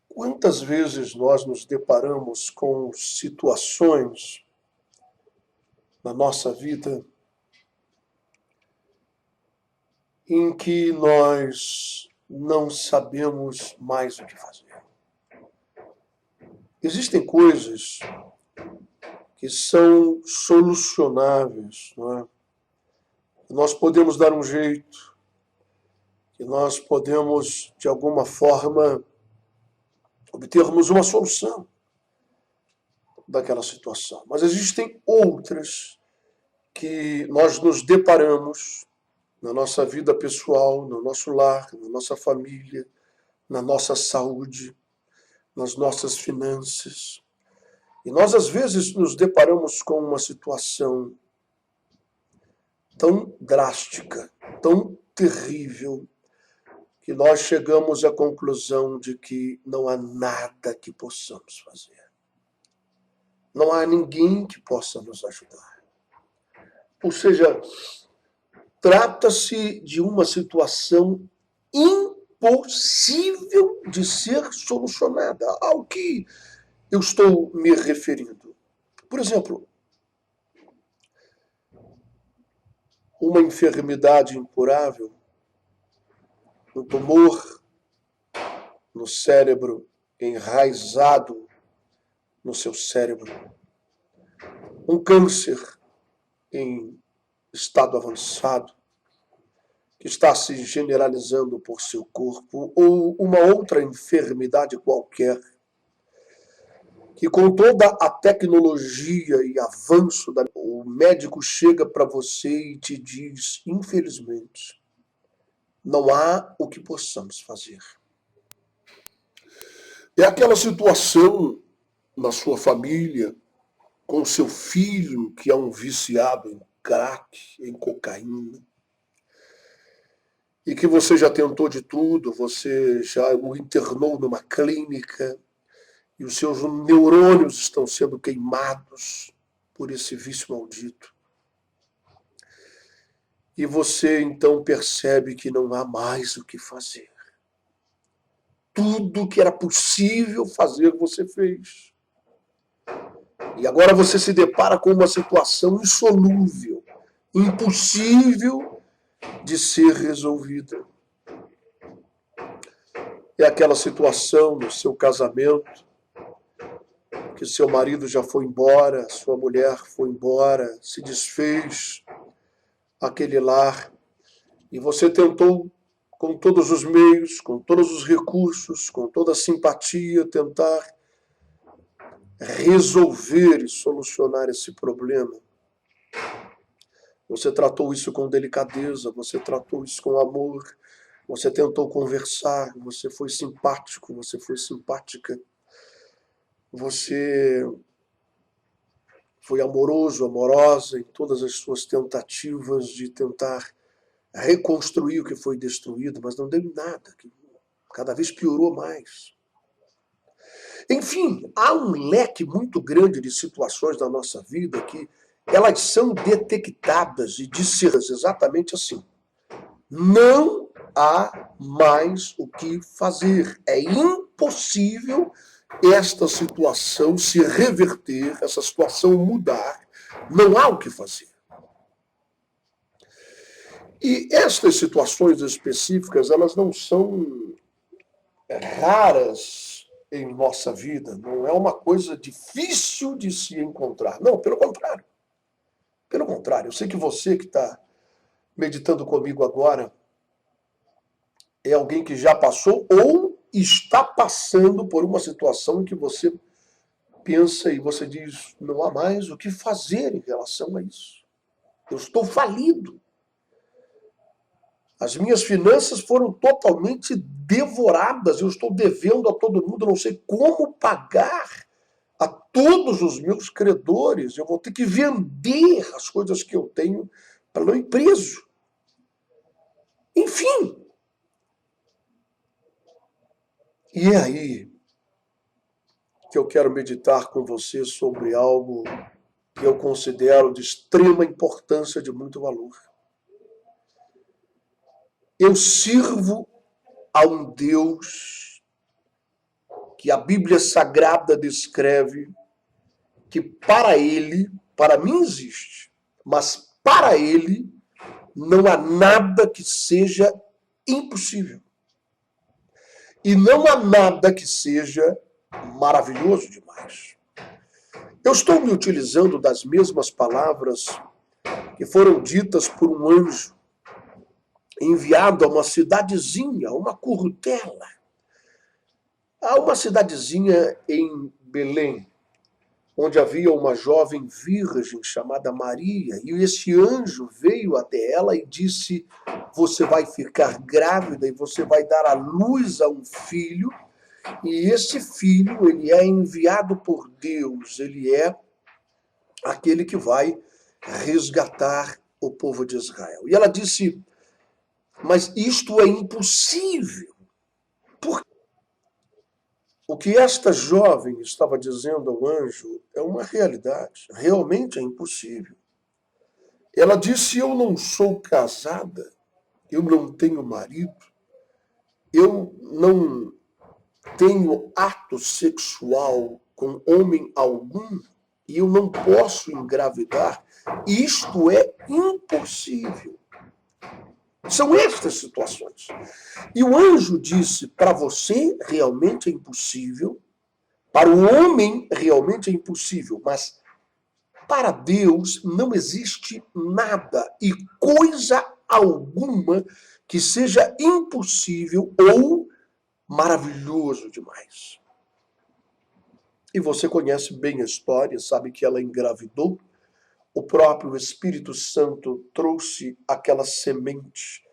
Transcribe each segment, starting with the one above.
Quantas vezes nós nos deparamos com situações na nossa vida em que nós não sabemos mais o que fazer? Existem coisas que são solucionáveis, não é? Que nós podemos dar um jeito, que nós podemos, de alguma forma, obtermos uma solução daquela situação. Mas existem outras que nós nos deparamos na nossa vida pessoal, no nosso lar, na nossa família, na nossa saúde, nas nossas finanças. E nós, às vezes, nos deparamos com uma situação tão drástica, tão terrível, que nós chegamos à conclusão de que não há nada que possamos fazer. Não há ninguém que possa nos ajudar. Ou seja, trata-se de uma situação impossível de ser solucionada. Ao que eu estou me referindo? Por exemplo, uma enfermidade incurável, um tumor no cérebro enraizado no seu cérebro, um câncer em estado avançado, que está se generalizando por seu corpo, ou uma outra enfermidade qualquer, que com toda a tecnologia e avanço, o médico chega para você e te diz, infelizmente, não há o que possamos fazer. É aquela situação na sua família, com seu filho que é um viciado em crack, em cocaína, e que você já tentou de tudo, você já o internou numa clínica, e os seus neurônios estão sendo queimados por esse vício maldito. E você então percebe que não há mais o que fazer. Tudo que era possível fazer, você fez. E agora você se depara com uma situação insolúvel, impossível de ser resolvida. É aquela situação no seu casamento, que seu marido já foi embora, sua mulher foi embora, se desfez aquele lar, e você tentou com todos os meios, com todos os recursos, com toda a simpatia, tentar resolver e solucionar esse problema. Você tratou isso com delicadeza, você tratou isso com amor, você tentou conversar, você foi simpático, você foi simpática, você foi amoroso, amorosa em todas as suas tentativas de tentar reconstruir o que foi destruído, mas não deu em nada, cada vez piorou mais. Enfim, há um leque muito grande de situações na nossa vida que elas são detectadas e discernidas exatamente assim. Não há mais o que fazer. É impossível esta situação se reverter, essa situação mudar. Não há o que fazer. E estas situações específicas, elas não são raras em nossa vida, não é uma coisa difícil de se encontrar. Não, pelo contrário. Pelo contrário, eu sei que você que está meditando comigo agora é alguém que já passou ou está passando por uma situação em que você pensa e você diz, não há mais o que fazer em relação a isso. Eu estou falido. As minhas finanças foram totalmente devoradas. Eu estou devendo a todo mundo. Eu não sei como pagar a todos os meus credores. Eu vou ter que vender as coisas que eu tenho para não ir preso. Enfim. E é aí que eu quero meditar com você sobre algo que eu considero de extrema importância, de muito valor. Eu sirvo a um Deus que a Bíblia Sagrada descreve que para mim existe, mas para ele não há nada que seja impossível. E não há nada que seja maravilhoso demais. Eu estou me utilizando das mesmas palavras que foram ditas por um anjo enviado a uma cidadezinha, uma currutela, a uma cidadezinha em Belém, onde havia uma jovem virgem chamada Maria, e esse anjo veio até ela e disse: você vai ficar grávida e você vai dar à luz a um filho, e esse filho, ele é enviado por Deus, ele é aquele que vai resgatar o povo de Israel. E ela disse: mas isto é impossível. Por O que esta jovem estava dizendo ao anjo é uma realidade. Realmente é impossível. Ela disse: eu não sou casada, eu não tenho marido, eu não tenho ato sexual com homem algum e eu não posso engravidar. Isto é impossível. São estas situações. E o anjo disse: para você realmente é impossível, para o homem realmente é impossível, mas para Deus não existe nada e coisa alguma que seja impossível ou maravilhoso demais. E você conhece bem a história, sabe que ela engravidou. O próprio Espírito Santo trouxe aquela semente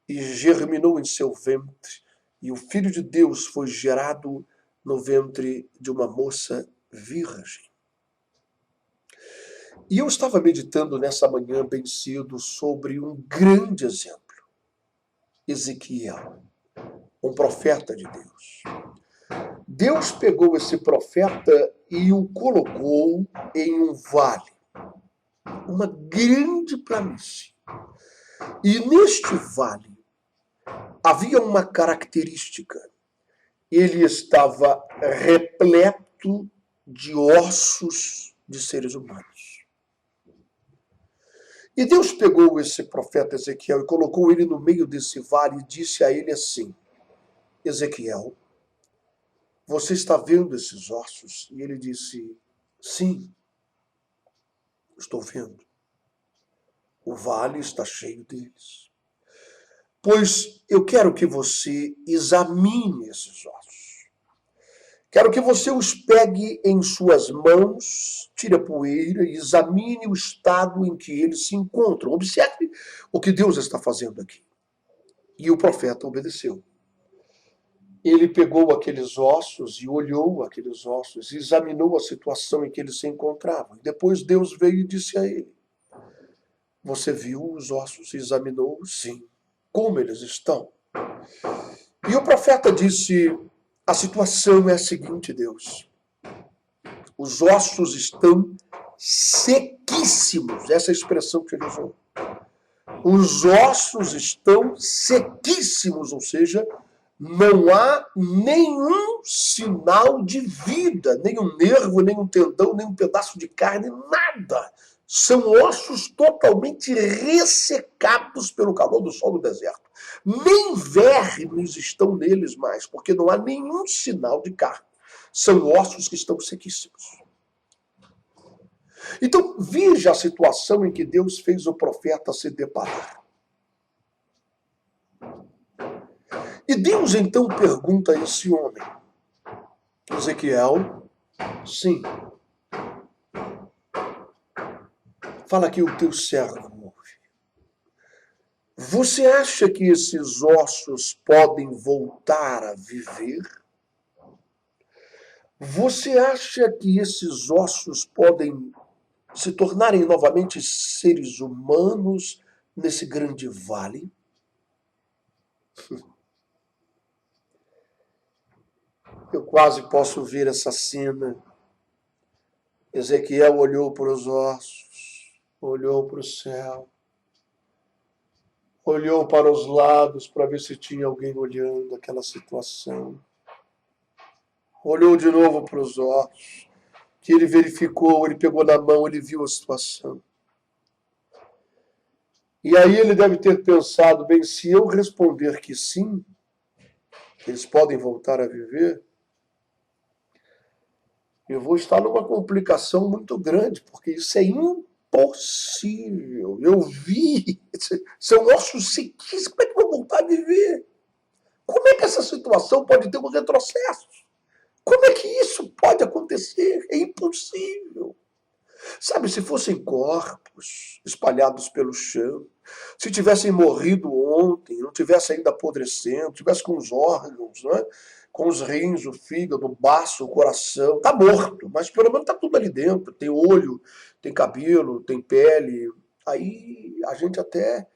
e germinou em seu ventre. E o Filho de Deus foi gerado no ventre de uma moça virgem. E eu estava meditando nessa manhã bem cedo sobre um grande exemplo. Ezequiel, um profeta de Deus. Deus pegou esse profeta e o colocou em um vale, uma grande planície. E neste vale havia uma característica. Ele estava repleto de ossos de seres humanos. E Deus pegou esse profeta Ezequiel e colocou ele no meio desse vale e disse a ele assim: Ezequiel, você está vendo esses ossos? E ele disse: sim, estou vendo. O vale está cheio deles. Pois eu quero que você examine esses ossos. Quero que você os pegue em suas mãos, tire a poeira e examine o estado em que eles se encontram. Observe o que Deus está fazendo aqui. E o profeta obedeceu. Ele pegou aqueles ossos e olhou aqueles ossos, e examinou a situação em que eles se encontravam. Depois Deus veio e disse a ele: você viu os ossos e examinou? Sim. Como eles estão? E o profeta disse: a situação é a seguinte, Deus. Os ossos estão sequíssimos. Essa é a expressão que ele usou. Os ossos estão sequíssimos, ou seja, não há nenhum sinal de vida, nem um nervo, nem um tendão, nem um pedaço de carne, nada. São ossos totalmente ressecados pelo calor do sol do deserto. Nem vermes estão neles mais, porque não há nenhum sinal de carne. São ossos que estão sequíssimos. Então, veja a situação em que Deus fez o profeta se deparar. E Deus então pergunta a esse homem: Ezequiel, sim, fala aqui o teu servo ouve. Você acha que esses ossos podem voltar a viver? Você acha que esses ossos podem se tornarem novamente seres humanos nesse grande vale? Eu quase posso ver essa cena. Ezequiel olhou para os ossos, olhou para o céu, olhou para os lados para ver se tinha alguém olhando aquela situação. olhou de novo para os ossos, que ele verificou, ele pegou na mão, ele viu a situação. E aí ele deve ter pensado, bem, se eu responder que sim, eles podem voltar a viver, eu vou estar numa complicação muito grande, porque isso é impossível. Eu vi, são ossos sequíssimos, como é que eu vou voltar a viver? Como é que essa situação pode ter um retrocesso? Como é que isso pode acontecer? É impossível. Sabe, se fossem corpos espalhados pelo chão, se tivessem morrido ontem, não tivessem ainda apodrecendo, tivesse com os órgãos, né? Com os rins, o fígado, o baço, o coração, tá morto, mas pelo menos tá tudo ali dentro, tem olho, tem cabelo, tem pele. Aí a gente até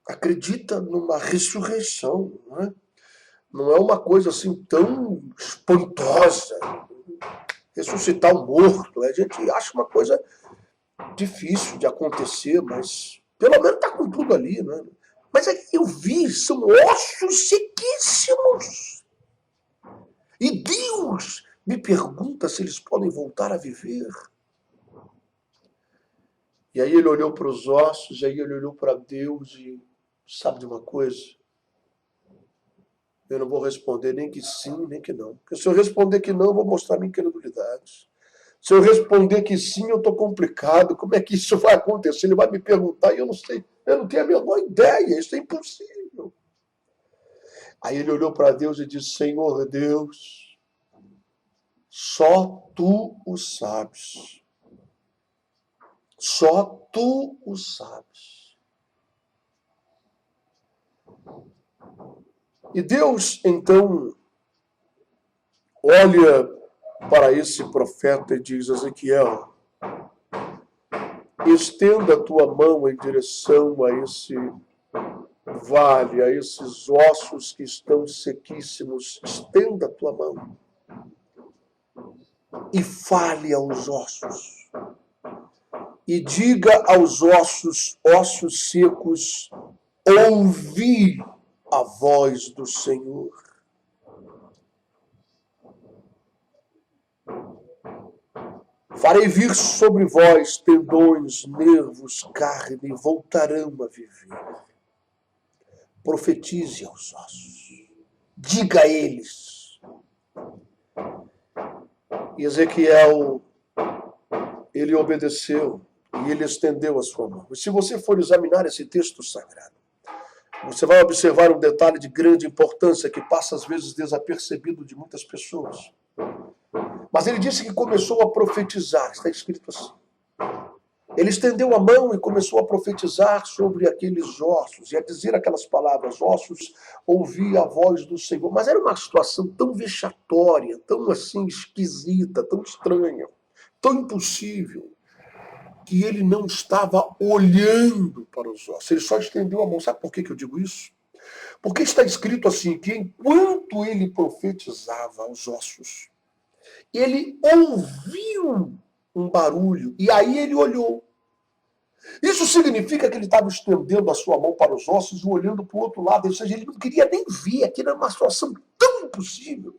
acredita numa ressurreição, né? Não é uma coisa assim tão espantosa, ressuscitar o morto. A gente acha uma coisa difícil de acontecer, mas pelo menos está com tudo ali, né? Mas aí eu vi, são ossos sequíssimos. E Deus me pergunta se eles podem voltar a viver. E aí ele olhou para os ossos, e aí ele olhou para Deus e sabe de uma coisa? Eu não vou responder nem que sim, nem que não. Porque se eu responder que não, eu vou mostrar minha incredulidade. Se eu responder que sim, eu estou complicado. Como é que isso vai acontecer? Ele vai me perguntar e eu não sei. Eu não tenho a menor ideia. Isso é impossível. Aí ele olhou para Deus e disse, Senhor Deus, só Tu o sabes. Só Tu o sabes. E Deus, então, olha para esse profeta e diz, Ezequiel, estenda a tua mão em direção a esse vale, a esses ossos que estão sequíssimos. Estenda a tua mão e fale aos ossos. E diga aos ossos, ossos secos, ouvi a voz do Senhor. Farei vir sobre vós tendões, nervos, carne, e voltarão a viver. Profetize aos ossos. Diga a eles. E Ezequiel, ele obedeceu e ele estendeu a sua mão. E se você for examinar esse texto sagrado, você vai observar um detalhe de grande importância que passa às vezes desapercebido de muitas pessoas. Mas ele disse que começou a profetizar, está escrito assim. Ele estendeu a mão e começou a profetizar sobre aqueles ossos, e a dizer aquelas palavras, ossos, ouvi a voz do Senhor. Mas era uma situação tão vexatória, tão assim esquisita, tão estranha, tão impossível, que ele não estava olhando para os ossos, ele só estendeu a mão. Sabe por que eu digo isso? Porque está escrito assim, que enquanto ele profetizava aos ossos, ele ouviu um barulho, e aí ele olhou. Isso significa que ele estava estendendo a sua mão para os ossos e olhando para o outro lado, ou seja, ele não queria nem ver, aquilo era uma situação tão impossível,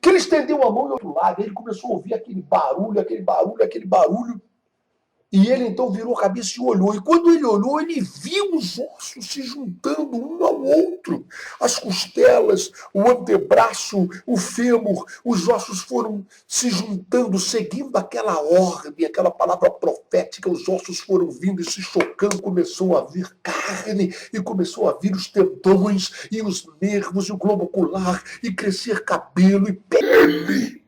que ele estendeu a mão do outro lado, e ele começou a ouvir aquele barulho, e ele então virou a cabeça e olhou. E quando ele olhou, ele viu os ossos se juntando um ao outro. As costelas, o antebraço, o fêmur, os ossos foram se juntando, seguindo aquela ordem, aquela palavra profética. Os ossos foram vindo e se chocando. Começou a vir carne e começou a vir os tendões e os nervos e o globo ocular e crescer cabelo e pele.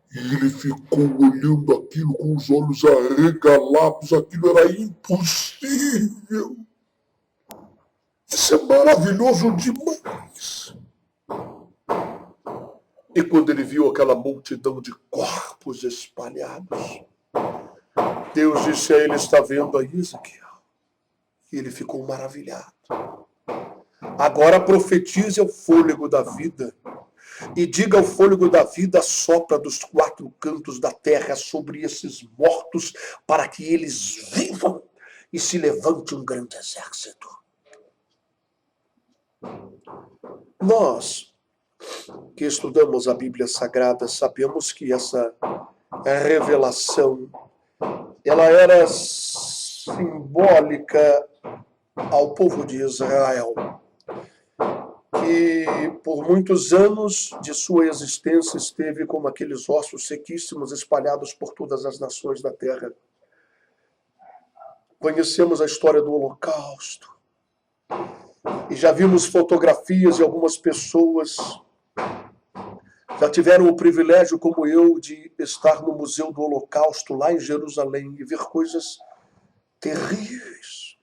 E ele ficou olhando aquilo com os olhos arregalados, aquilo era impossível. Isso é maravilhoso demais. E quando ele viu aquela multidão de corpos espalhados, Deus disse a ele, está vendo aí, Ezequiel? E ele ficou maravilhado. Agora profetize o fôlego da vida. E diga ao fôlego da vida, sopra dos quatro cantos da terra sobre esses mortos, para que eles vivam e se levante um grande exército. Nós que estudamos a Bíblia Sagrada sabemos que essa revelação ela era simbólica ao povo de Israel, que por muitos anos de sua existência esteve como aqueles ossos sequíssimos espalhados por todas as nações da terra. Conhecemos a história do Holocausto e já vimos fotografias de algumas pessoas já tiveram o privilégio, como eu, de estar no Museu do Holocausto lá em Jerusalém e ver coisas terríveis,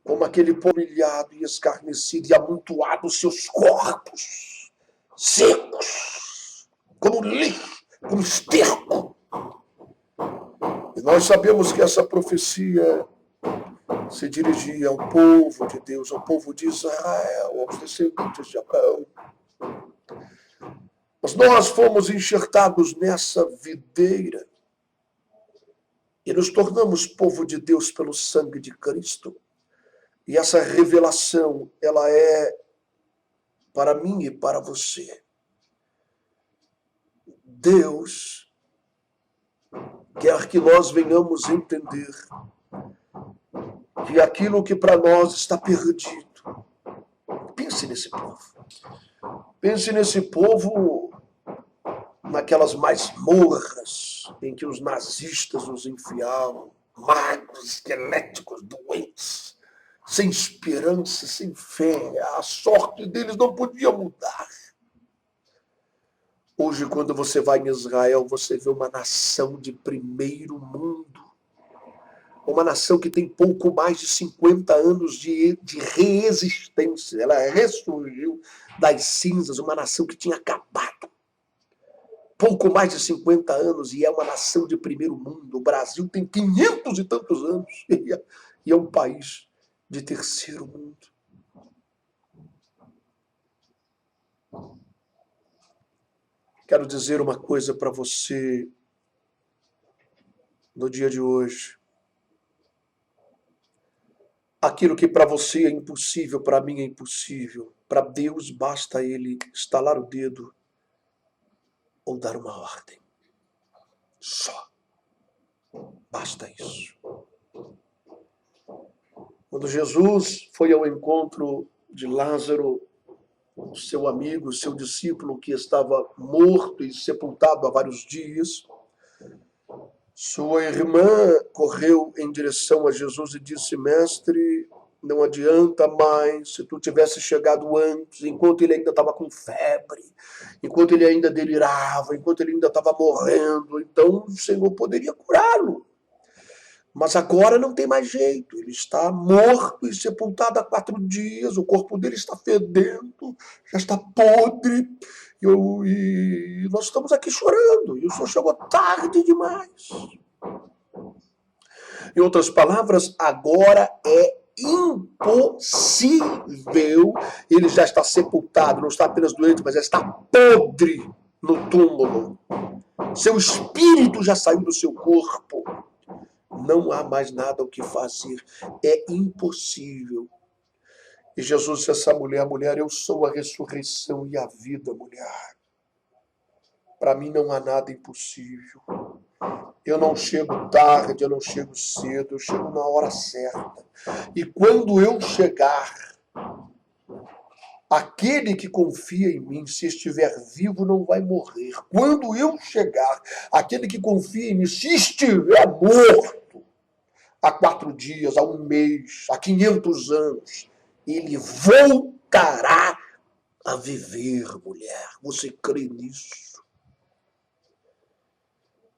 como aquele povo humilhado e escarnecido e amontoado seus corpos secos, como lixo, como esterco. E nós sabemos que essa profecia se dirigia ao povo de Deus, ao povo de Israel, aos descendentes de Abraão. Mas nós fomos enxertados nessa videira e nos tornamos povo de Deus pelo sangue de Cristo. E essa revelação, ela é para mim e para você. Deus quer que nós venhamos entender que aquilo que para nós está perdido. Pense nesse povo. Pense nesse povo naquelas masmorras em que os nazistas os enfiavam, magros, esqueléticos, doentes, sem esperança, sem fé. A sorte deles não podia mudar. Hoje, quando você vai em Israel, você vê uma nação de primeiro mundo. Uma nação que tem pouco mais de 50 anos de reexistência. Ela ressurgiu das cinzas, uma nação que tinha acabado. Pouco mais de 50 anos e é uma nação de primeiro mundo. O Brasil tem 500 e tantos anos e é um país de terceiro mundo. Quero dizer uma coisa para você no dia de hoje. Aquilo que para você é impossível, para mim é impossível. Para Deus basta Ele estalar o dedo ou dar uma ordem. Só. Basta isso. Quando Jesus foi ao encontro de Lázaro, seu amigo, seu discípulo que estava morto e sepultado há vários dias, sua irmã correu em direção a Jesus e disse: Mestre, não adianta mais, se tu tivesse chegado antes, enquanto ele ainda estava com febre, enquanto ele ainda delirava, enquanto ele ainda estava morrendo, então o Senhor poderia curá-lo. Mas agora não tem mais jeito, ele está morto e sepultado há 4 dias, o corpo dele está fedendo, já está podre, e nós estamos aqui chorando, e o Senhor chegou tarde demais. Em outras palavras, agora é impossível, ele já está sepultado, não está apenas doente, mas já está podre no túmulo. Seu espírito já saiu do seu corpo. Não há mais nada o que fazer. É impossível. E Jesus disse a essa mulher: mulher, eu sou a ressurreição e a vida, mulher. Para mim não há nada impossível. Eu não chego tarde, eu não chego cedo, eu chego na hora certa. E quando eu chegar, aquele que confia em mim, se estiver vivo, não vai morrer. Quando eu chegar, aquele que confia em mim, se estiver morto, há 4 dias, há 1 mês, há 500 anos, ele voltará a viver, mulher. Você crê nisso?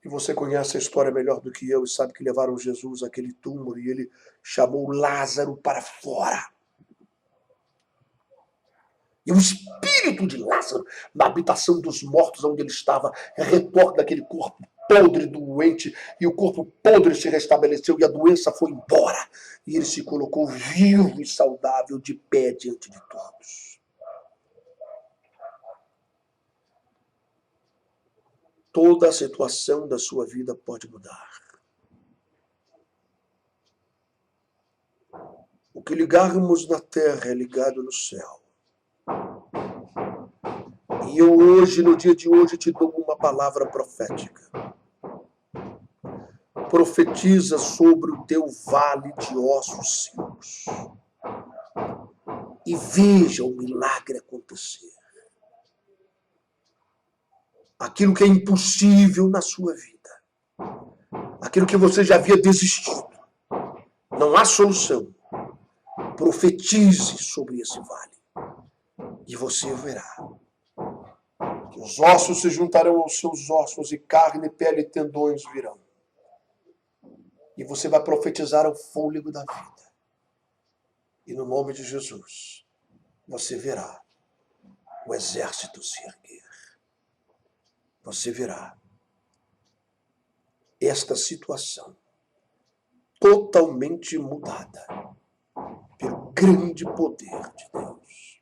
E você conhece a história melhor do que eu e sabe que levaram Jesus àquele túmulo e ele chamou Lázaro para fora. E o espírito de Lázaro, na habitação dos mortos, onde ele estava, retorna daquele corpo podre, doente, e o corpo podre se restabeleceu e a doença foi embora. E ele se colocou vivo e saudável, de pé diante de todos. Toda a situação da sua vida pode mudar. O que ligarmos na terra é ligado no céu. E eu hoje, no dia de hoje, te dou uma palavra profética. Profetiza sobre o teu vale de ossos secos. E veja o milagre acontecer. Aquilo que é impossível na sua vida. Aquilo que você já havia desistido. Não há solução. Profetize sobre esse vale. E você verá. Que os ossos se juntarão aos seus ossos e carne, pele e tendões virão. E você vai profetizar o fôlego da vida. E no nome de Jesus, você verá o exército se erguer. Você verá esta situação totalmente mudada pelo grande poder de Deus.